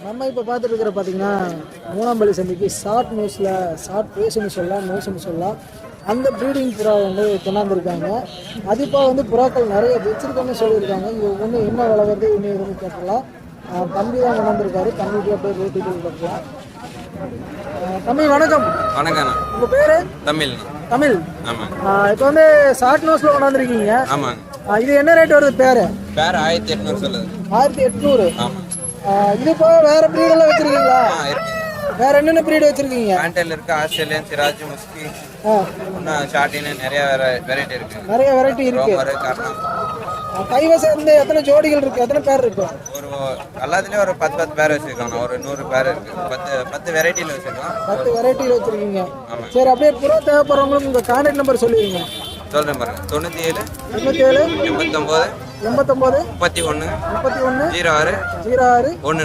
நம்ம இப்போ பார்த்துட்டு இருக்கிற பார்த்தீங்கன்னா மூணாம்பள்ளி சந்தைக்கு ஷார்ட் பேசுன்னு சொல்லலாம் அந்த ப்ரீடிங் புறா வந்து கொண்டாந்துருக்காங்க. அதிப்பாக வந்து புறாக்கள் நிறைய வச்சுருக்கோன்னு சொல்லியிருக்காங்க. இது ஒன்று என்ன விலை வருது இன்னும் எதுவும் கேட்கலாம். தம்பி தான் கொண்டாந்துருக்காரு. தம்பிக்கு அப்படியே ரேட்டு கேட்கலாம். தம்பி வணக்கம். வணக்கம். உங்கள் பேர்? தமிழ். ஆமாம். இப்போ வந்து ஷார்ட் நோஸில் கொண்டாந்துருக்கீங்க. ஆமாங்க. இது என்ன ரேட் வருது? பேர் 1800 சொல்லுது. 1800. ஆமாம். இது போக வேறு ப்ரீடெல்லாம் வச்சுருக்கீங்களா? இருக்கு. வேற என்னென்ன பிரீடு வச்சிருக்கீங்க? பேண்டல் இருக்கு, ஆஸ்திரேலியன், சிராஜ், முஸ்கி, ஷார்டின், நிறைய வெரைட்டி இருக்கு. நிறைய வெரைட்டி இருக்கு. கைவசம் இருந்து எத்தனை ஜோடிகள் இருக்கு? எத்தனை பேர் இருக்கு? ஒரு எல்லாத்துலயும் ஒரு 10 பேர் வச்சிருக்காங்க. ஒரு 100 பேர் இருக்கு. 10 வெரைட்டில வச்சிருக்கோம். 10 வெரைட்டில வச்சிருக்கீங்க. சரி, அப்படியே புறா தேவைப்படுறவங்களுக்கு உங்க கான்டாக்ட் நம்பர் சொல்லுவீங்க. சொல்றேன் பாருங்க. 97 89 89 89 31 31 06 06 14